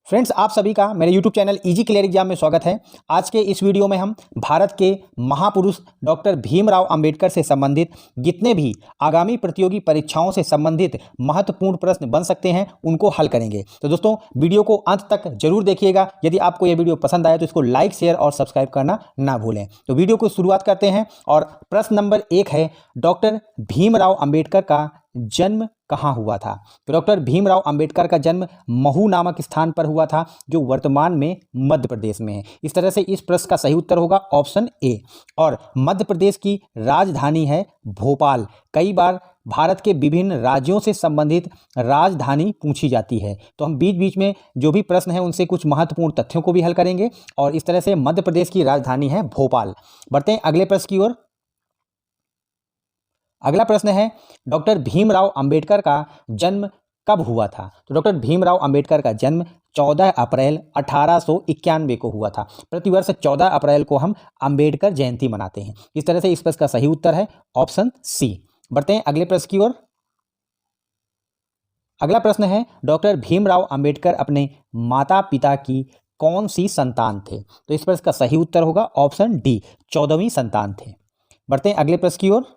Friends, आप सभी का मेरे YouTube channel easy clear exam में स्वागत है। आज के इस वीडियो में हम भारत के महापुरुष डॉक्टर भीमराव अंबेडकर से संबंधित जितने भी आगामी प्रतियोगी परीक्षाओं से संबंधित महत्वपूर्ण प्रश्न बन सकते हैं उनको हल करेंगे। तो दोस्तों, वीडियो को अंत तक जरूर देखिएगा। यदि आपको यह वीडियो पसंद आए तो इसको लाइक, शेयर और सब्सक्राइब करना ना भूलें। तो वीडियो को शुरुआत करते हैं और प्रश्न नंबर 1 है, डॉक्टर भीमराव अंबेडकर का जन्म कहाँ हुआ था? तो डॉक्टर भीमराव अंबेडकर का जन्म महू नामक स्थान पर हुआ था, जो वर्तमान में मध्य प्रदेश में है। इस तरह से इस प्रश्न का सही उत्तर होगा ऑप्शन ए। और मध्य प्रदेश की राजधानी है भोपाल। कई बार भारत के विभिन्न राज्यों से संबंधित राजधानी पूछी जाती है, तो हम बीच बीच में जो भी प्रश्न है उनसे कुछ महत्वपूर्ण तथ्यों को भी हल करेंगे। और इस तरह से मध्य प्रदेश की राजधानी है भोपाल। बढ़ते हैं अगले प्रश्न की ओर। अगला प्रश्न है, डॉक्टर भीमराव अंबेडकर का जन्म कब हुआ था? तो डॉक्टर भीमराव अंबेडकर का जन्म 14 अप्रैल 1891 को हुआ था। प्रतिवर्ष 14 अप्रैल को हम अंबेडकर जयंती मनाते हैं। इस तरह से इस प्रश्न का सही उत्तर है ऑप्शन सी। बढ़ते हैं अगले प्रश्न की ओर। अगला प्रश्न है, डॉक्टर भीमराव अंबेडकर अपने माता पिता की कौन सी संतान थे? तो इस प्रश्न का सही उत्तर होगा ऑप्शन डी, 14वीं संतान थे। बढ़ते हैं अगले प्रश्न की ओर।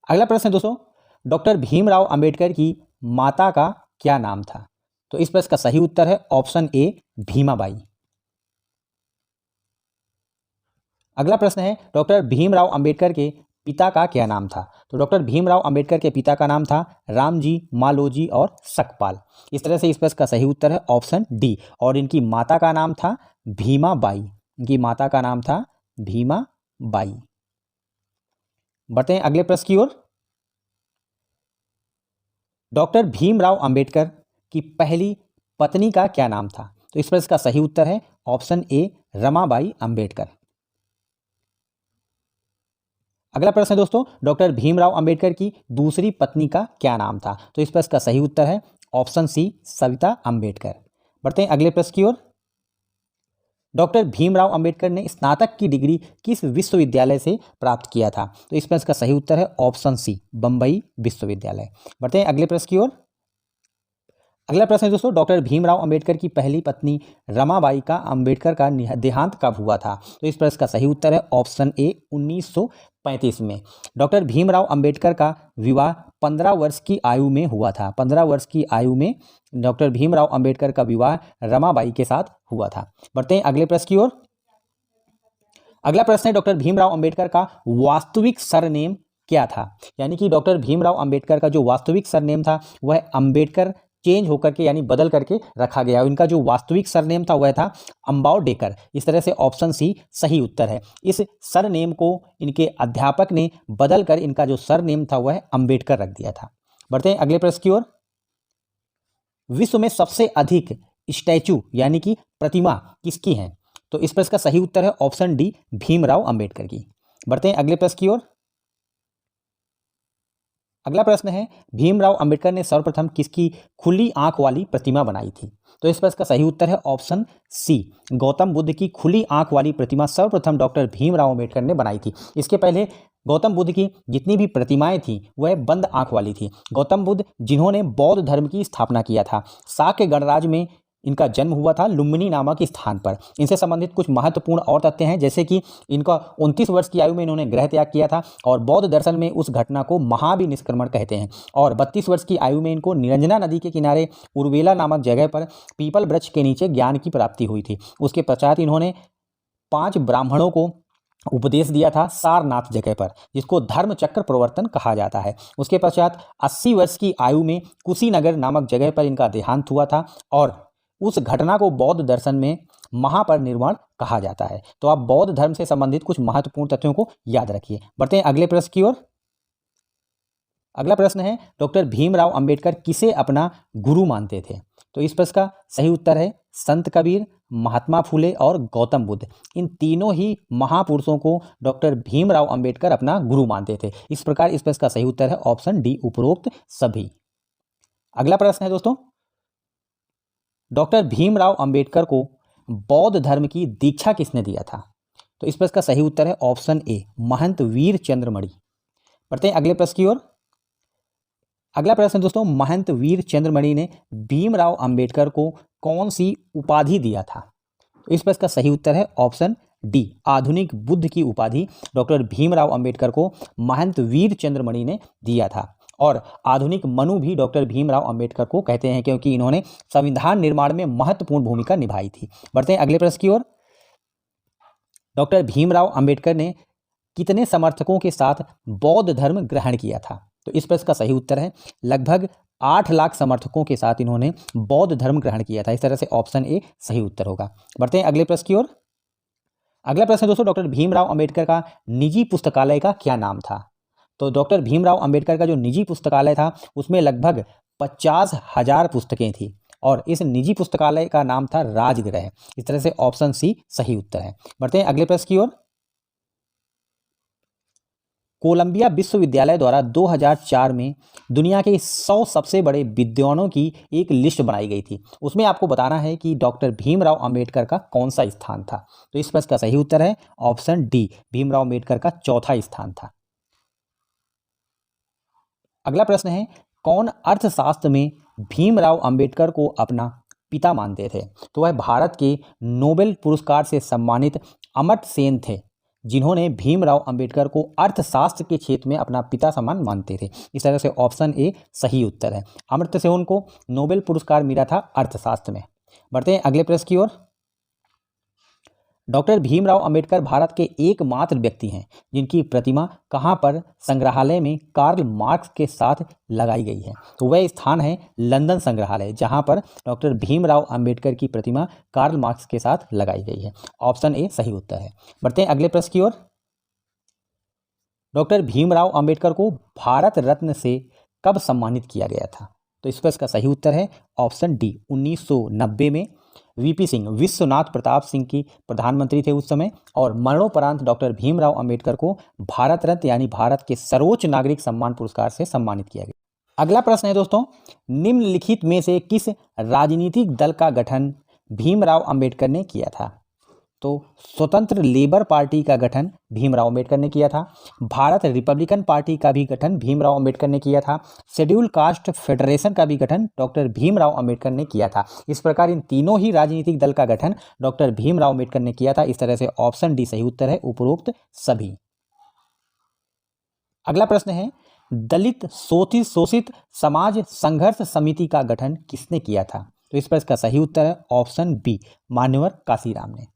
अगला प्रश्न है दोस्तों, डॉक्टर भीमराव अंबेडकर की माता का क्या नाम था? तो इस प्रश्न का सही उत्तर है ऑप्शन ए, भीमाबाई। अगला प्रश्न है, डॉक्टर भीमराव अंबेडकर के पिता का क्या नाम था? तो डॉक्टर भीमराव अंबेडकर के पिता का नाम था रामजी, मालोजी और सकपाल। इस तरह से इस प्रश्न का सही उत्तर है ऑप्शन डी। और इनकी माता का नाम था भीमाबाई। इनकी माता का नाम था भीमाबाई। बढ़ते हैं अगले प्रश्न की ओर। डॉक्टर भीमराव अंबेडकर की पहली पत्नी का क्या नाम था? तो इस प्रश्न का सही उत्तर है ऑप्शन ए, रमाबाई अंबेडकर। अगला प्रश्न है दोस्तों, डॉक्टर भीमराव अंबेडकर की दूसरी पत्नी का क्या नाम था? तो इस प्रश्न का सही उत्तर है ऑप्शन सी, सविता अंबेडकर। बढ़ते हैं अगले प्रश्न की ओर। डॉक्टर भीमराव अंबेडकर ने स्नातक की डिग्री किस विश्वविद्यालय से प्राप्त किया था? तो इस प्रश्न का सही उत्तर है ऑप्शन सी, बंबई विश्वविद्यालय। बढ़ते हैं अगले प्रश्न की ओर। अगला प्रश्न है दोस्तों, डॉक्टर भीमराव अंबेडकर की पहली पत्नी रमाबाई का अंबेडकर का देहांत कब हुआ था? तो इस प्रश्न का सही उत्तर है ऑप्शन ए, 1935 में। डॉक्टर भीमराव अंबेडकर का विवाह 15 वर्ष की आयु में हुआ था। 15 वर्ष की आयु में डॉक्टर भीमराव अंबेडकर का विवाह रमाबाई के साथ हुआ था। बढ़ते हैं अगले प्रश्न की ओर। अगला प्रश्न है, डॉक्टर भीमराव अंबेडकर का वास्तविक सरनेम क्या था? यानी कि डॉक्टर भीमराव अंबेडकर का जो वास्तविक सरनेम था वह अंबेडकर चेंज होकर के यानी बदल करके रखा गया। इनका जो वास्तविक सरनेम था वह था अम्बावडेकर। इस तरह से ऑप्शन सी सही उत्तर है। इस सरनेम को इनके अध्यापक ने बदल कर इनका जो सरनेम था वह अंबेडकर रख दिया था। बढ़ते हैं अगले प्रश्न की ओर। विश्व में सबसे अधिक स्टैचू यानी कि प्रतिमा किसकी है? तो इस प्रश्न का सही उत्तर है ऑप्शन डी, भीमराव अंबेडकर की। बढ़ते हैं अगले प्रश्न की ओर। अगला प्रश्न है, भीमराव अंबेडकर ने सर्वप्रथम किसकी खुली आंख वाली प्रतिमा बनाई थी? तो इस प्रश्न का सही उत्तर है ऑप्शन सी, गौतम बुद्ध की खुली आंख वाली प्रतिमा सर्वप्रथम डॉक्टर भीमराव अंबेडकर ने बनाई थी। इसके पहले गौतम बुद्ध की जितनी भी प्रतिमाएं थी वह बंद आंख वाली थी। गौतम बुद्ध जिन्होंने बौद्ध धर्म की स्थापना किया था, शाक्य गणराज्य में इनका जन्म हुआ था लुम्बिनी नामक स्थान पर। इनसे संबंधित कुछ महत्वपूर्ण और तथ्य हैं, जैसे कि इनका 29 वर्ष की आयु में इन्होंने गृह त्याग किया था और बौद्ध दर्शन में उस घटना को महाविनिष्क्रमण कहते हैं। और 32 वर्ष की आयु में इनको निरंजना नदी के किनारे उर्वेला नामक जगह पर पीपल वृक्ष के नीचे ज्ञान की प्राप्ति हुई थी। उसके पश्चात इन्होंने 5 ब्राह्मणों को उपदेश दिया था सारनाथ जगह पर, जिसको धर्म चक्र प्रवर्तन कहा जाता है। उसके पश्चात 80 वर्ष की आयु में कुशीनगर नामक जगह पर इनका देहांत हुआ था और उस घटना को बौद्ध दर्शन में महापरिनिर्वाण कहा जाता है। तो आप बौद्ध धर्म से संबंधित कुछ महत्वपूर्ण तथ्यों को याद रखिए। बढ़ते हैं अगले प्रश्न की ओर। अगला प्रश्न है, डॉक्टर भीमराव अंबेडकर किसे अपना गुरु मानते थे? तो इस प्रश्न का सही उत्तर है संत कबीर, महात्मा फुले और गौतम बुद्ध। इन तीनों ही महापुरुषों को डॉक्टर भीमराव अंबेडकर अपना गुरु मानते थे। इस प्रकार इस प्रश्न का सही उत्तर है ऑप्शन डी, उपरोक्त सभी। अगला प्रश्न है दोस्तों, डॉक्टर भीमराव अंबेडकर को बौद्ध धर्म की दीक्षा किसने दिया था? तो इस प्रश्न का सही उत्तर है ऑप्शन ए, महंत वीर चंद्रमणि। बढ़ते हैं अगले प्रश्न की ओर। अगला प्रश्न दोस्तों, महंत वीर चंद्रमणि ने भीमराव अंबेडकर को कौन सी उपाधि दिया था? इस प्रश्न का सही उत्तर है ऑप्शन डी, आधुनिक बुद्ध की उपाधि डॉक्टर भीमराव अंबेडकर को महंत वीर चंद्रमणि ने दिया था। और आधुनिक मनु भी डॉक्टर भीमराव अंबेडकर को कहते हैं, क्योंकि इन्होंने संविधान निर्माण में महत्वपूर्ण भूमिका निभाई थी। बढ़ते हैं अगले प्रश्न की ओर। डॉक्टर भीमराव अंबेडकर ने कितने समर्थकों के साथ बौद्ध धर्म ग्रहण किया था? तो इस प्रश्न का सही उत्तर है लगभग 8 लाख समर्थकों के साथ इन्होंने बौद्ध धर्म ग्रहण किया था। इस तरह से ऑप्शन ए सही उत्तर होगा। बढ़ते हैं अगले प्रश्न की ओर। अगला प्रश्न दोस्तों, डॉक्टर भीमराव अंबेडकर का निजी पुस्तकालय का क्या नाम था? तो डॉक्टर भीमराव अंबेडकर का जो निजी पुस्तकालय था उसमें लगभग 50,000 पुस्तकें थी और इस निजी पुस्तकालय का नाम था राजगृह। इस तरह से ऑप्शन सी सही उत्तर है। बढ़ते हैं अगले प्रश्न की ओर। कोलंबिया विश्वविद्यालय द्वारा 2004 में दुनिया के 100 सबसे बड़े विद्वानों की एक लिस्ट बनाई गई थी। उसमें आपको बताना है कि डॉक्टर भीमराव अंबेडकर का कौन सा स्थान था। तो इस प्रश्न का सही उत्तर है ऑप्शन डी, भीमराव अंबेडकर का चौथा स्थान था। अगला प्रश्न है, कौन अर्थशास्त्र में भीमराव अंबेडकर को अपना पिता मानते थे? तो वह भारत के नोबेल पुरस्कार से सम्मानित अमर्त्य सेन थे, जिन्होंने भीमराव अंबेडकर को अर्थशास्त्र के क्षेत्र में अपना पिता समान मानते थे। इस तरह से ऑप्शन ए सही उत्तर है। अमर्त्य सेन को नोबेल पुरस्कार मिला था अर्थशास्त्र में। बढ़ते हैं अगले प्रश्न की ओर। डॉक्टर भीमराव अंबेडकर भारत के एकमात्र व्यक्ति हैं जिनकी प्रतिमा कहाँ पर संग्रहालय में कार्ल मार्क्स के साथ लगाई गई है? तो वह स्थान है लंदन संग्रहालय, जहाँ पर डॉक्टर भीमराव अंबेडकर की प्रतिमा कार्ल मार्क्स के साथ लगाई गई है। ऑप्शन ए सही उत्तर है। बढ़ते हैं अगले प्रश्न की ओर। डॉक्टर भीमराव अंबेडकर को भारत रत्न से कब सम्मानित किया गया था? तो इस प्रश्न का सही उत्तर है ऑप्शन डी, 1990 में। वीपी सिंह, विश्वनाथ प्रताप सिंह की प्रधानमंत्री थे उस समय, और मरणोपरांत डॉक्टर भीमराव अंबेडकर को भारत रत्न यानी भारत के सर्वोच्च नागरिक सम्मान पुरस्कार से सम्मानित किया गया। अगला प्रश्न है दोस्तों, निम्नलिखित में से किस राजनीतिक दल का गठन भीमराव अंबेडकर ने किया था? तो स्वतंत्र लेबर पार्टी का गठन भीमराव अंबेडकर ने किया था। भारत रिपब्लिकन पार्टी का भी गठन भीमराव अंबेडकर ने किया था। शेड्यूल कास्ट फेडरेशन का भी गठन डॉक्टर भीमराव अंबेडकर ने किया था। इस प्रकार इन तीनों ही राजनीतिक दल का गठन डॉक्टर भीमराव अंबेडकर ने किया था। इस तरह से ऑप्शन डी सही उत्तर है, उपरोक्त सभी। अगला प्रश्न है, दलित शोषित समाज संघर्ष समिति का गठन किसने किया था? तो इस प्रश्न का सही उत्तर है ऑप्शन बी, मान्यवर काशीराम ने।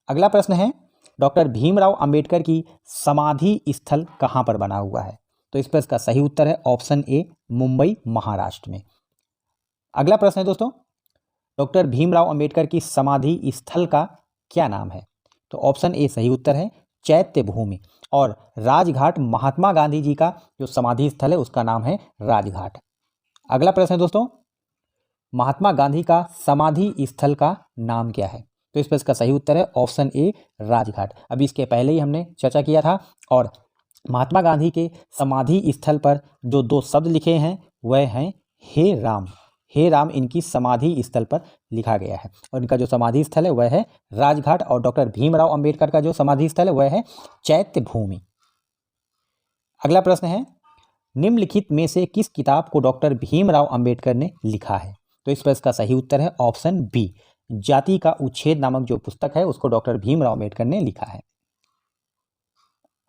अगला प्रश्न है, डॉक्टर भीमराव अंबेडकर की समाधि स्थल कहाँ पर बना हुआ है? तो इस प्रश्न का सही उत्तर है ऑप्शन ए, मुंबई महाराष्ट्र में। अगला प्रश्न है दोस्तों, डॉक्टर भीमराव अंबेडकर की समाधि स्थल का क्या नाम है? तो ऑप्शन ए सही उत्तर है, चैत्य भूमि। और राजघाट महात्मा गांधी जी का जो समाधि स्थल है उसका नाम है राजघाट। अगला प्रश्न है दोस्तों, महात्मा गांधी का समाधि स्थल का नाम क्या है? तो इस पर इसका सही उत्तर है ऑप्शन ए, राजघाट। अभी इसके पहले ही हमने चर्चा किया था। और महात्मा गांधी के समाधि स्थल पर जो 2 शब्द लिखे हैं वह हैं हे राम। हे राम इनकी समाधि स्थल पर लिखा गया है और इनका जो समाधि स्थल है वह है राजघाट। और डॉक्टर भीमराव अंबेडकर का जो समाधि स्थल है वह है चैत्य भूमि। अगला प्रश्न है, निम्नलिखित में से किस किताब को डॉक्टर भीमराव अंबेडकर ने लिखा है? तो इस प्रश्न का सही उत्तर है ऑप्शन बी, जाति का उच्छेद नामक जो पुस्तक है उसको डॉक्टर भीमराव अंबेडकर ने लिखा है।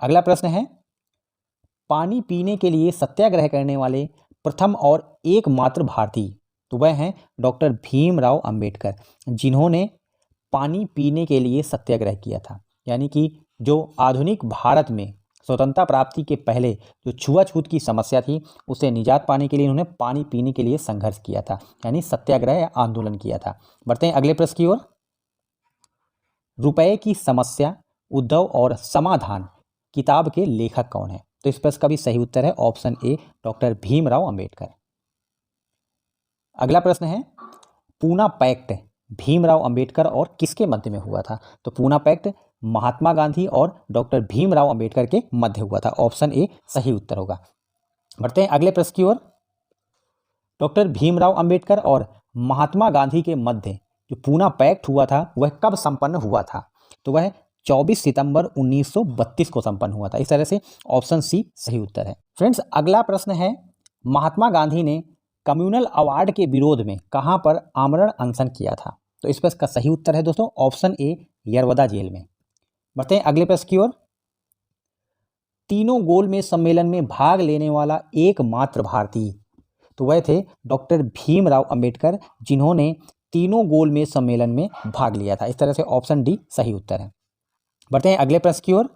अगला प्रश्न है, पानी पीने के लिए सत्याग्रह करने वाले प्रथम और एकमात्र भारतीय, तो वह हैं डॉक्टर भीमराव अंबेडकर, जिन्होंने पानी पीने के लिए सत्याग्रह किया था। यानी कि जो आधुनिक भारत में स्वतंत्रता प्राप्ति के पहले जो छुआछूत की समस्या थी उसे निजात पाने के लिए उन्होंने पानी पीने के लिए संघर्ष किया था, यानी सत्याग्रह या आंदोलन किया था। बढ़ते हैं अगले प्रश्न की ओर। रुपए की समस्या, उद्धव और समाधान किताब के लेखक कौन है? तो इस प्रश्न का भी सही उत्तर है option A, doctor Bhimrao Ambedkar. अगला प्रश्न है, पूना पैक्ट भीमराव अंबेडकर और किसके मध्य में हुआ था? तो पूना पैक्ट महात्मा गांधी और डॉक्टर भीमराव अंबेडकर के मध्य हुआ था। ऑप्शन ए सही उत्तर होगा। बढ़ते हैं अगले प्रश्न की ओर। डॉक्टर भीमराव अंबेडकर और महात्मा गांधी के मध्य जो पूना पैक्ट हुआ था वह कब संपन्न हुआ था? तो वह 24 सितंबर 1932 को संपन्न हुआ था। इस तरह से ऑप्शन सी सही उत्तर है। फ्रेंड्स अगला प्रश्न है, महात्मा गांधी ने कम्युनल अवार्ड के विरोध में कहां पर आमरण अनशन किया था? तो इस प्रश्न का सही उत्तर है दोस्तों ऑप्शन ए, यरवदा जेल में। बढ़ते हैं अगले प्रश्न की ओर। तीनों गोलमेज सम्मेलन में भाग लेने वाला एकमात्र भारतीय, तो वह थे डॉक्टर भीमराव अंबेडकर, जिन्होंने तीनों गोलमेज सम्मेलन में भाग लिया था। इस तरह से ऑप्शन डी सही उत्तर है। बढ़ते हैं अगले प्रश्न की ओर।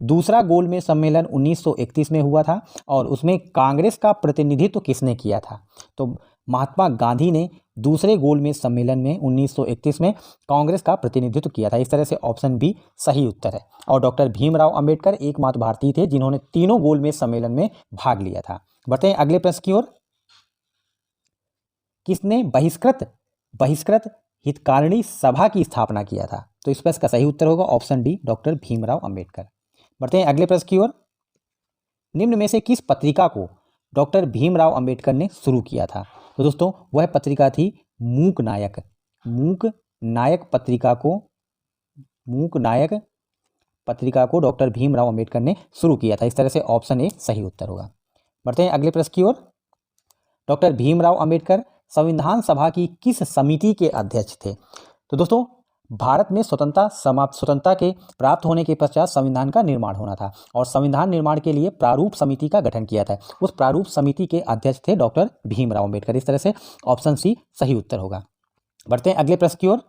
दूसरा गोलमेज सम्मेलन 1931 में हुआ था और उसमें कांग्रेस का प्रतिनिधित्व किसने किया था? तो महात्मा गांधी ने दूसरे गोलमेज सम्मेलन में 1931 में कांग्रेस का प्रतिनिधित्व किया था। इस तरह से ऑप्शन बी सही उत्तर है। और डॉक्टर भीमराव अंबेडकर एकमात्र भारतीय थे जिन्होंने तीनों गोलमेज सम्मेलन में भाग लिया था। बढ़ते हैं अगले प्रश्न की ओर। किसने बहिष्कृत हितकारिणी सभा की स्थापना किया था? तो इस प्रश्न का सही उत्तर होगा option D, doctor Bhimrao Ambedkar. बढ़ते हैं अगले प्रश्न की ओर। निम्न में से किस पत्रिका को डॉक्टर भीमराव अंबेडकर ने शुरू किया था? तो दोस्तों वह पत्रिका थी मूक नायक पत्रिका को डॉक्टर भीमराव अंबेडकर ने शुरू किया था। इस तरह से ऑप्शन ए सही उत्तर होगा। बढ़ते हैं अगले प्रश्न की ओर। डॉक्टर भीमराव अंबेडकर संविधान सभा की किस समिति के अध्यक्ष थे? तो दोस्तों भारत में स्वतंत्रता के प्राप्त होने के पश्चात संविधान का निर्माण होना था और संविधान निर्माण के लिए प्रारूप समिति का गठन किया था। उस प्रारूप समिति के अध्यक्ष थे डॉक्टर भीमराव अंबेडकर। इस तरह से ऑप्शन सी सही उत्तर होगा। बढ़ते हैं अगले प्रश्न की ओर।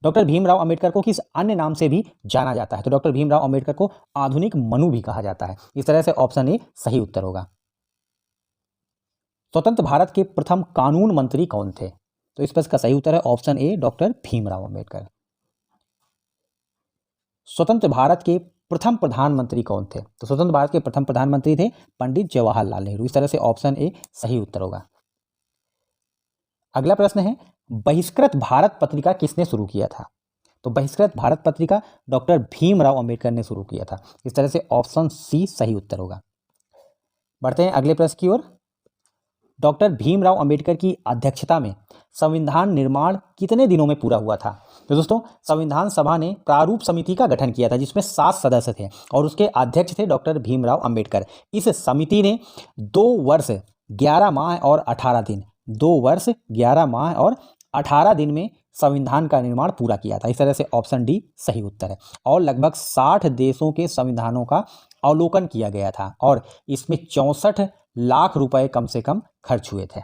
डॉक्टर भीमराव अंबेडकर को किस अन्य नाम से भी जाना जाता है? तो डॉक्टर भीमराव अंबेडकर को आधुनिक मनु भी कहा जाता है। इस तरह से ऑप्शन ए सही उत्तर होगा। स्वतंत्र भारत के प्रथम कानून मंत्री कौन थे? तो इस प्रश्न का सही उत्तर है option A, doctor Bhimrao Ambedkar. स्वतंत्र भारत के प्रथम प्रधानमंत्री कौन थे? तो स्वतंत्र भारत के प्रथम प्रधानमंत्री थे पंडित जवाहरलाल नेहरू। इस तरह से ऑप्शन ए सही उत्तर होगा। अगला प्रश्न है, बहिष्कृत भारत पत्रिका किसने शुरू किया था? तो बहिष्कृत भारत पत्रिका डॉक्टर भीमराव अंबेडकर ने शुरू किया था। इस तरह से ऑप्शन सी सही उत्तर होगा। बढ़ते हैं अगले प्रश्न की ओर। डॉक्टर भीमराव अंबेडकर की अध्यक्षता में संविधान निर्माण कितने दिनों में पूरा हुआ था? तो दोस्तों संविधान सभा ने प्रारूप समिति का गठन किया था जिसमें 7 सदस्य थे और उसके अध्यक्ष थे डॉक्टर भीमराव अंबेडकर। इस समिति ने 2 वर्ष 11 माह और 18 दिन 2 वर्ष 11 माह और 18 दिन में संविधान का निर्माण पूरा किया था। इस तरह से ऑप्शन डी सही उत्तर है। और लगभग 60 देशों के संविधानों का अवलोकन किया गया था और इसमें 64 लाख रुपए कम से कम खर्च हुए थे।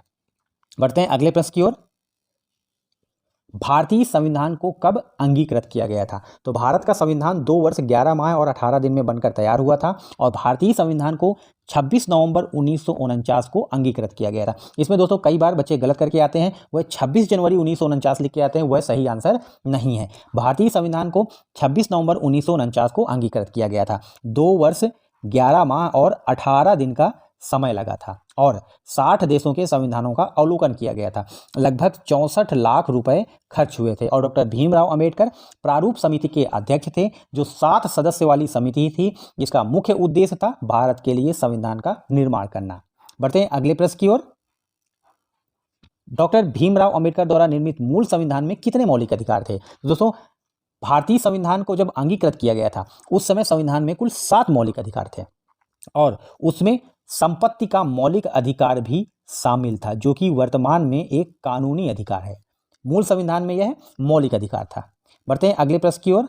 बढ़ते हैं अगले प्रश्न की ओर। भारतीय संविधान को कब अंगीकृत किया गया था? तो भारत का संविधान 2 वर्ष 11 माह और 18 दिन में बनकर तैयार हुआ था और भारतीय संविधान को 26 नवंबर 1949 को अंगीकृत किया गया था। इसमें दोस्तों कई बार बच्चे गलत करके आते हैं, वह 26 जनवरी 1949 लिख के आते हैं, वह सही आंसर नहीं है। भारतीय संविधान को 26 नवंबर 1949 को अंगीकृत किया गया था। 2 वर्ष 11 माह और 18 दिन का समय लगा था और 60 देशों के संविधानों का अवलोकन किया गया था। लगभग 64 लाख रुपए खर्च हुए थे और डॉक्टर भीमराव अंबेडकर प्रारूप समिति के अध्यक्ष थे जो 7 सदस्य वाली समिति थी जिसका मुख्य उद्देश्य था भारत के लिए संविधान का निर्माण करना। बढ़ते हैं अगले प्रश्न की ओर। डॉक्टर भीमराव अंबेडकर द्वारा निर्मित मूल संविधान में कितने मौलिक अधिकार थे? दोस्तों भारतीय संविधान को जब अंगीकृत किया गया था उस समय संविधान में कुल 7 मौलिक अधिकार थे और उसमें संपत्ति का मौलिक अधिकार भी शामिल था जो कि वर्तमान में एक कानूनी अधिकार है। मूल संविधान में यह मौलिक अधिकार था। बढ़ते हैं अगले प्रश्न की ओर।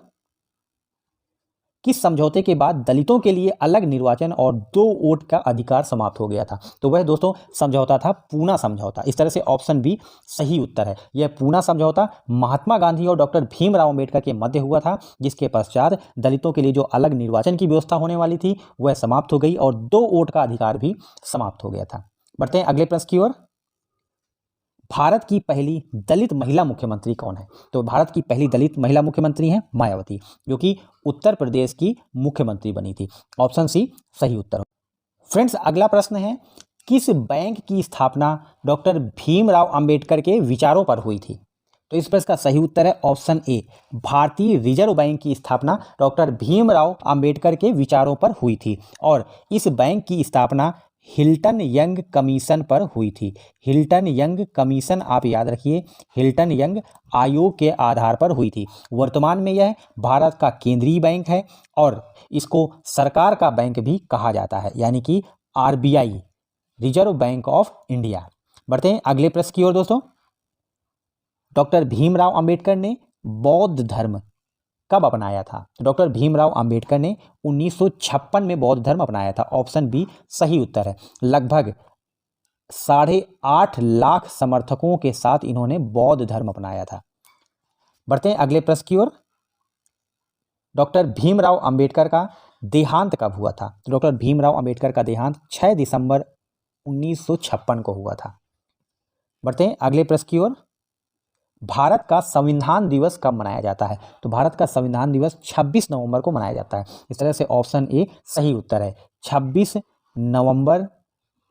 किस समझौते के बाद दलितों के लिए अलग निर्वाचन और 2 वोट का अधिकार समाप्त हो गया था? तो वह दोस्तों समझौता था पूना समझौता। इस तरह से ऑप्शन बी सही उत्तर है। यह पूना समझौता महात्मा गांधी और डॉक्टर भीमराव अंबेडकर के मध्य हुआ था जिसके पश्चात दलितों के लिए जो अलग निर्वाचन की व्यवस्था होने वाली थी वह समाप्त हो गई और 2 वोट का अधिकार भी समाप्त हो गया था। बढ़ते हैं अगले प्रश्न की ओर। भारत की पहली दलित महिला मुख्यमंत्री कौन है? तो भारत की पहली दलित महिला मुख्यमंत्री हैं मायावती जो कि उत्तर प्रदेश की मुख्यमंत्री बनी थी। ऑप्शन सी सही उत्तर। फ्रेंड्स अगला प्रश्न है, किस बैंक की स्थापना डॉक्टर भीमराव अंबेडकर के विचारों पर हुई थी? तो इस प्रश्न का सही उत्तर है ऑप्शन ए, भारतीय रिजर्व बैंक की स्थापना डॉक्टर भीमराव अंबेडकर के विचारों पर हुई थी और इस बैंक की स्थापना हिल्टन यंग कमीशन पर हुई थी। हिल्टन यंग कमीशन, आप याद रखिए, हिल्टन यंग आयोग के आधार पर हुई थी। वर्तमान में यह भारत का केंद्रीय बैंक है और इसको सरकार का बैंक भी कहा जाता है, यानी कि RBI, reserve bank of India. बढ़ते हैं अगले प्रश्न की ओर दोस्तों। डॉक्टर भीमराव अंबेडकर ने बौद्ध धर्म कब अपनाया था? डॉक्टर भीमराव अंबेडकर ने 1956 में बौद्ध धर्म अपनाया था। ऑप्शन बी सही उत्तर है। लगभग 8.5 लाख समर्थकों के साथ इन्होंने बौद्ध धर्म अपनाया था। बढ़ते हैं अगले प्रश्न की ओर। डॉक्टर भीमराव अंबेडकर का देहांत कब हुआ था? डॉक्टर भीमराव अंबेडकर का देहांत 6 दिसंबर 1956 को हुआ था। बढ़ते हैं अगले प्रश्न की ओर। भारत का संविधान दिवस कब मनाया जाता है? तो भारत का संविधान दिवस 26 नवंबर को मनाया जाता है। इस तरह से ऑप्शन ए सही उत्तर है। 26 नवंबर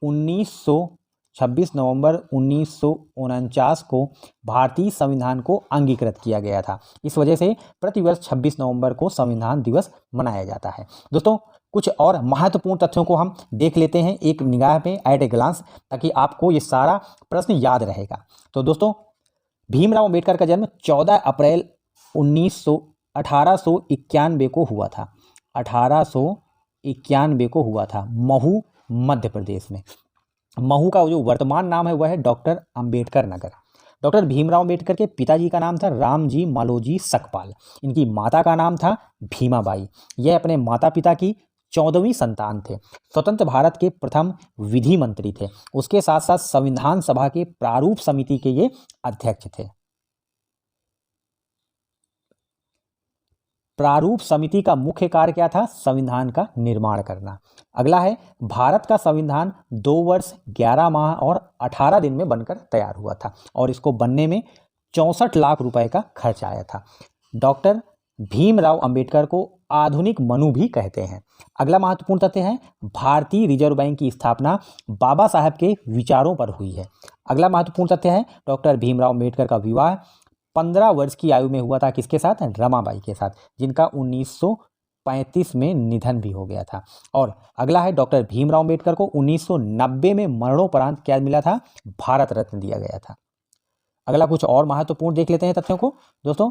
1949 को भारतीय संविधान को अंगीकृत किया गया था। इस वजह से प्रतिवर्ष 26 नवंबर को संविधान दिवस मनाया जाता है। दोस्तों कुछ और महत्वपूर्ण तथ्यों को हम देख लेते हैं एक निगाह में, एट ए ग्लांस, ताकि आपको ये सारा प्रश्न याद रहेगा। तो दोस्तों भीमराव अंबेडकर का जन्म 14 अप्रैल 1891 को हुआ था। 1891 को हुआ था, महू मध्य प्रदेश में। महू का जो वर्तमान नाम है वह है डॉक्टर अंबेडकर नगर। डॉक्टर भीमराव अंबेडकर के पिताजी का नाम था रामजी मालोजी सकपाल। इनकी माता का नाम था भीमाबाई। यह अपने माता पिता की 14वीं संतान थे। स्वतंत्र भारत के प्रथम विधि मंत्री थे। उसके साथ साथ संविधान सभा के प्रारूप समिति के ये अध्यक्ष थे। प्रारूप समिति का मुख्य कार्य क्या था? संविधान का निर्माण करना। अगला है, भारत का संविधान 2 वर्ष 11 माह और 18 दिन में बनकर तैयार हुआ था और इसको बनने में 64 लाख रुपए का खर्च आया था। डॉक्टर भीमराव अंबेडकर को आधुनिक मनु भी कहते हैं। अगला महत्वपूर्ण तथ्य है, भारतीय रिजर्व बैंक की स्थापना बाबा साहब के विचारों पर हुई है। अगला महत्वपूर्ण तथ्य है, डॉक्टर भीमराव अंबेडकर का विवाह 15 वर्ष की आयु में हुआ था। किसके साथ? रमाबाई के साथ, जिनका 1935 में निधन भी हो गया था। और अगला है, डॉक्टर भीमराव अंबेडकर को 1990 में मरणोपरांत क्या मिला था? भारत रत्न दिया गया था। अगला कुछ और महत्वपूर्ण देख लेते हैं तथ्यों को दोस्तों।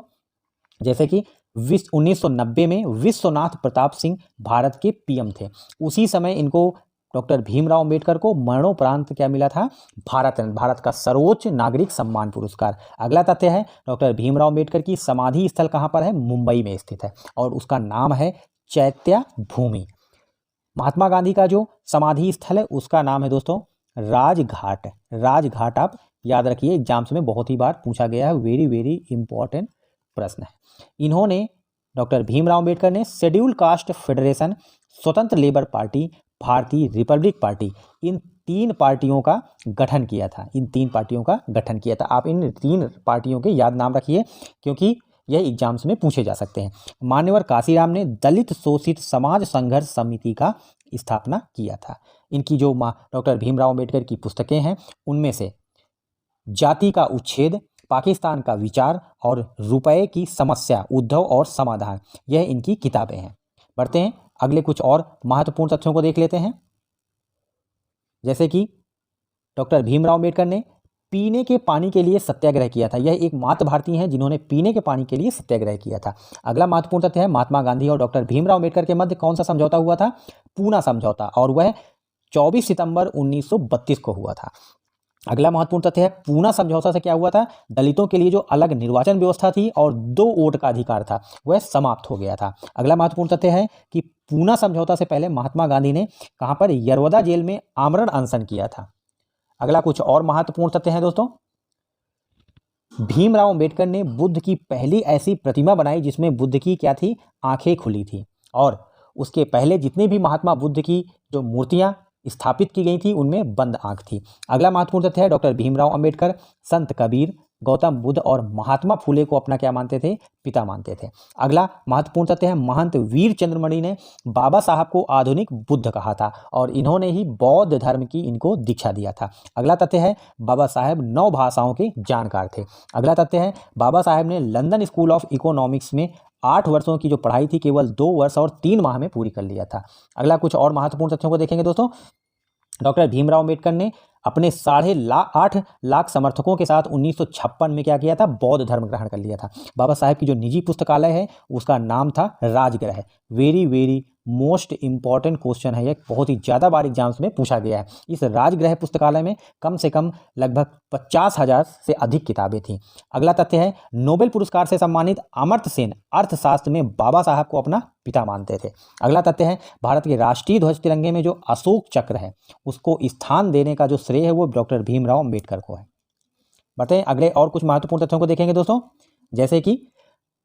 जैसे कि 1990 में विश्वनाथ प्रताप सिंह भारत के पीएम थे। उसी समय इनको, डॉक्टर भीमराव अंबेडकर को मरणोपरांत क्या मिला था? भारत रत्न, भारत का सर्वोच्च नागरिक सम्मान पुरस्कार। अगला तथ्य है, डॉक्टर भीमराव अंबेडकर की समाधि स्थल कहाँ पर है? मुंबई में स्थित है और उसका नाम है चैत्य भूमि। महात्मा गांधी का जो समाधि स्थल है उसका नाम है दोस्तों राजघाट। राजघाट आप याद रखिए, एग्जाम्स में बहुत ही बार पूछा गया है, वेरी वेरी इंपॉर्टेंट प्रश्न है। इन्होंने, डॉक्टर भीमराव अंबेडकर ने शेड्यूल कास्ट फेडरेशन, स्वतंत्र लेबर पार्टी, भारतीय रिपब्लिक पार्टी, इन 3 पार्टियों का गठन किया था। इन 3 पार्टियों का गठन किया था। आप इन 3 पार्टियों के याद नाम रखिए क्योंकि यह एग्जाम्स में पूछे जा सकते हैं। मान्यवर काशीराम ने दलित शोषित समाज संघर्ष समिति का स्थापना किया था। इनकी जो डॉक्टर भीमराव अंबेडकर की पुस्तकें हैं उनमें से जाति का उच्छेद, पाकिस्तान का विचार और रुपए की समस्या, उद्धव और समाधान, यह इनकी किताबें हैं। बढ़ते हैं अगले कुछ और महत्वपूर्ण तथ्यों को देख लेते हैं। जैसे कि डॉक्टर भीमराव अंबेडकर ने पीने के पानी के लिए सत्याग्रह किया था। यह एकमात्र भारतीय हैं जिन्होंने पीने के पानी के लिए सत्याग्रह किया था। अगला महत्वपूर्ण तथ्य है, महात्मा गांधी और डॉक्टर भीमराव अंबेडकर के मध्य कौन सा समझौता हुआ था? पूना समझौता, और वह 24 सितंबर 1932 को हुआ था। अगला महत्वपूर्ण तथ्य है, पूना समझौता से क्या हुआ था? दलितों के लिए जो अलग निर्वाचन व्यवस्था थी और 2 वोट का अधिकार था वह समाप्त हो गया था। अगला महत्वपूर्ण तथ्य है कि पूना समझौता से पहले महात्मा गांधी ने कहां पर? यरवदा जेल में आमरण अनशन किया था। अगला कुछ और महत्वपूर्ण तथ्य है दोस्तों, भीमराव अंबेडकर ने बुद्ध की पहली ऐसी प्रतिमा बनाई जिसमें बुद्ध की क्या थी? आंखें खुली थी। और उसके पहले जितने भी महात्मा बुद्ध की जो मूर्तियां स्थापित की गई थी उनमें बंद आंख थी। अगला महत्वपूर्ण तथ्य है, डॉक्टर भीमराव अंबेडकर संत कबीर, गौतम बुद्ध और महात्मा फूले को अपना क्या मानते थे? पिता मानते थे। अगला महत्वपूर्ण तथ्य है, महंत वीर चंद्रमणि ने बाबा साहब को आधुनिक बुद्ध कहा था और इन्होंने ही बौद्ध धर्म की इनको दीक्षा दिया था। अगला तथ्य है, बाबा साहब 9 भाषाओं के जानकार थे। अगला तथ्य है, बाबा साहब ने लंदन स्कूल ऑफ इकोनॉमिक्स में 8 वर्षों की जो पढ़ाई थी केवल 2 वर्ष और 3 माह में पूरी कर लिया था। अगला कुछ और महत्वपूर्ण तथ्यों को देखेंगे दोस्तों। डॉक्टर भीमराव अम्बेडकर ने अपने 8.5 लाख समर्थकों के साथ 1956 में क्या किया था, बौद्ध धर्म ग्रहण कर लिया था। बाबा साहेब की जो निजी पुस्तकालय है उसका नाम था Rajagriha. Very very most important question है, ये बहुत ही ज़्यादा बार एग्जाम्स में पूछा गया है। इस राजगृह पुस्तकालय में कम से कम लगभग 50,000 से अधिक किताबें थीं। अगला तथ्य है, नोबेल पुरस्कार से सम्मानित अमर्त्य सेन अर्थशास्त्र में बाबा साहब को अपना पिता मानते थे। अगला तथ्य है, भारत के राष्ट्रीय ध्वज तिरंगे में जो अशोक चक्र है उसको स्थान देने का जो श्रेय है वो डॉक्टर भीमराव अम्बेडकर को है। बताएं अगले और कुछ महत्वपूर्ण तथ्यों को देखेंगे दोस्तों, जैसे कि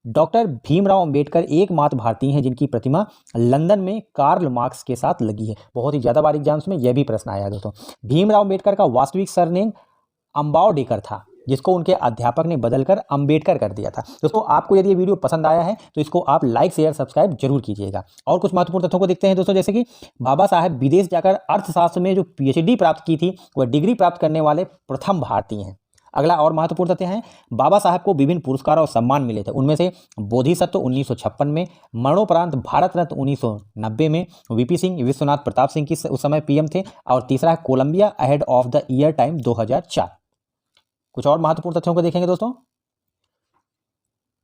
डॉक्टर भीमराव अंबेडकर एकमात्र भारतीय हैं जिनकी प्रतिमा लंदन में कार्ल मार्क्स के साथ लगी है। बहुत ही ज़्यादा बार एग्जाम्स में यह भी प्रश्न आया है दोस्तों। भीमराव अंबेडकर का वास्तविक सरनेम अम्बावडेकर था, जिसको उनके अध्यापक ने बदलकर अंबेडकर कर दिया था। दोस्तों आपको यदि ये वीडियो पसंद आया है तो इसको आप लाइक शेयर सब्सक्राइब जरूर कीजिएगा। और कुछ महत्वपूर्ण तथ्यों को देखते हैं दोस्तों, जैसे कि बाबा साहेब विदेश जाकर अर्थशास्त्र में जो PhD प्राप्त की थी वह डिग्री प्राप्त करने वाले प्रथम भारतीय हैं। अगला और महत्वपूर्ण तथ्य है, बाबा साहब को विभिन्न पुरस्कार और सम्मान मिले थे। उनमें से बोधिसत्व 1956 में, मरणोपरांत भारत रत्न 1990 में, VP सिंह विश्वनाथ प्रताप सिंह की उस समय PM थे, और तीसरा है Colombia ahead of the year time 2004। कुछ और महत्वपूर्ण तथ्यों को देखेंगे दोस्तों,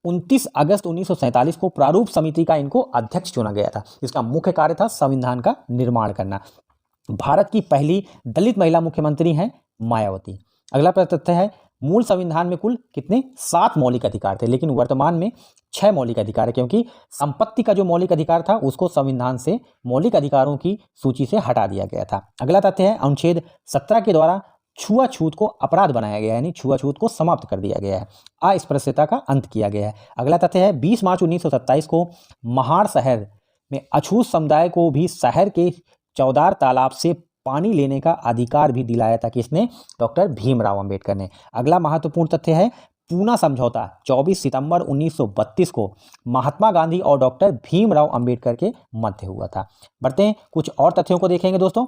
29 अगस्त 1947 को प्रारूप समिति का इनको अध्यक्ष चुना गया था। इसका मुख्य कार्य था संविधान का निर्माण करना। भारत की पहली दलित महिला मुख्यमंत्री हैं मायावती। अगला तथ्य है, मूल संविधान में कुल कितने 7 मौलिक अधिकार थे, लेकिन वर्तमान में 6 मौलिक अधिकार है, क्योंकि संपत्ति का जो मौलिक अधिकार था उसको संविधान से मौलिक अधिकारों की सूची से हटा दिया गया था। अगला तथ्य है, अनुच्छेद 17 के द्वारा छुआछूत को अपराध बनाया गया है, यानी छुआछूत को समाप्त कर दिया गया है, अस्पृश्यता का अंत किया गया है। अगला तथ्य है, 20 मार्च 1927 को महाड़ शहर में अछूत समुदाय को भी शहर के चौदार तालाब से पानी लेने का अधिकार भी दिलाया था। किसने? डॉक्टर भीमराव अंबेडकर ने। अगला महत्वपूर्ण तथ्य है, पूना समझौता 24 सितंबर 1932 को महात्मा गांधी और डॉक्टर भीमराव अंबेडकर के मध्य हुआ था। बढ़ते हैं, कुछ और तथ्यों को देखेंगे दोस्तों।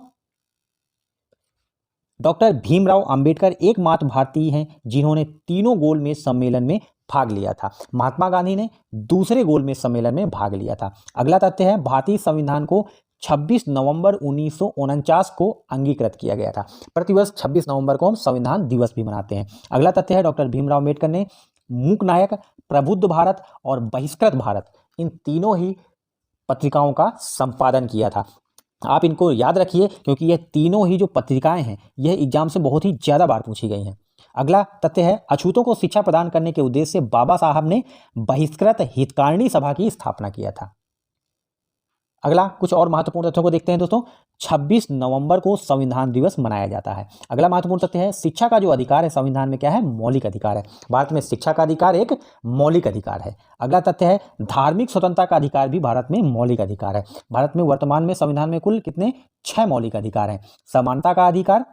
डॉक्टर भीमराव अंबेडकर एकमात्र भारतीय हैं जिन्होंने तीनों गोलमेज सम्मेलन में भाग लिया था। महात्मा गांधी ने दूसरे गोलमेज सम्मेलन में भाग लिया था। अगला तथ्य है, भारतीय संविधान को 26 नवंबर 1949 को अंगीकृत किया गया था। प्रतिवर्ष 26 नवंबर को हम संविधान दिवस भी मनाते हैं। अगला तथ्य है, डॉक्टर भीमराव अम्बेडकर ने मूक नायक, प्रबुद्ध भारत और बहिष्कृत भारत इन तीनों ही पत्रिकाओं का संपादन किया था। आप इनको याद रखिए क्योंकि ये तीनों ही जो पत्रिकाएं हैं यह एग्जाम से बहुत ही ज़्यादा बार पूछी गई हैं। अगला तथ्य है, अछूतों को शिक्षा प्रदान करने के उद्देश्य से बाबा साहब ने बहिष्कृत हितकारिणी सभा की स्थापना किया था। अगला कुछ और महत्वपूर्ण तथ्यों को देखते हैं दोस्तों। 26 नवंबर को संविधान दिवस मनाया जाता है। अगला महत्वपूर्ण तथ्य है, शिक्षा का जो अधिकार है संविधान में क्या है? मौलिक अधिकार है। भारत में शिक्षा का अधिकार एक मौलिक अधिकार है। अगला तथ्य है, धार्मिक स्वतंत्रता का अधिकार भी भारत में मौलिक अधिकार है। भारत में वर्तमान में संविधान में कुल कितने? 6 मौलिक अधिकार हैं। समानता का अधिकार,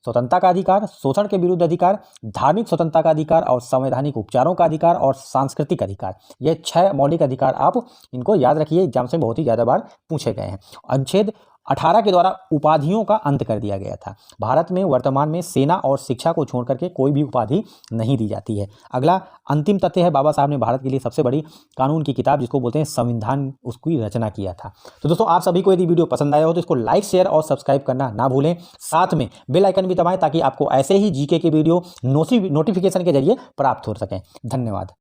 स्वतंत्रता का अधिकार, शोषण के विरुद्ध अधिकार, धार्मिक स्वतंत्रता का अधिकार और संवैधानिक उपचारों का अधिकार और सांस्कृतिक अधिकार। ये 6 मौलिक अधिकार आप इनको याद रखिए, एग्जाम से बहुत ही ज़्यादा बार पूछे गए हैं। अनुच्छेद 18 के द्वारा उपाधियों का अंत कर दिया गया था। भारत में वर्तमान में सेना और शिक्षा को छोड़ करके कोई भी उपाधि नहीं दी जाती है। अगला अंतिम तथ्य है, बाबा साहब ने भारत के लिए सबसे बड़ी कानून की किताब जिसको बोलते हैं संविधान, उसकी रचना किया था। तो दोस्तों आप सभी को यदि वीडियो पसंद आया हो तो इसको लाइक शेयर और सब्सक्राइब करना ना भूलें। साथ में बेल आइकन भी दबाएं ताकि आपको ऐसे ही जीके के वीडियो नोटिफिकेशन के जरिए प्राप्त हो सकें। धन्यवाद।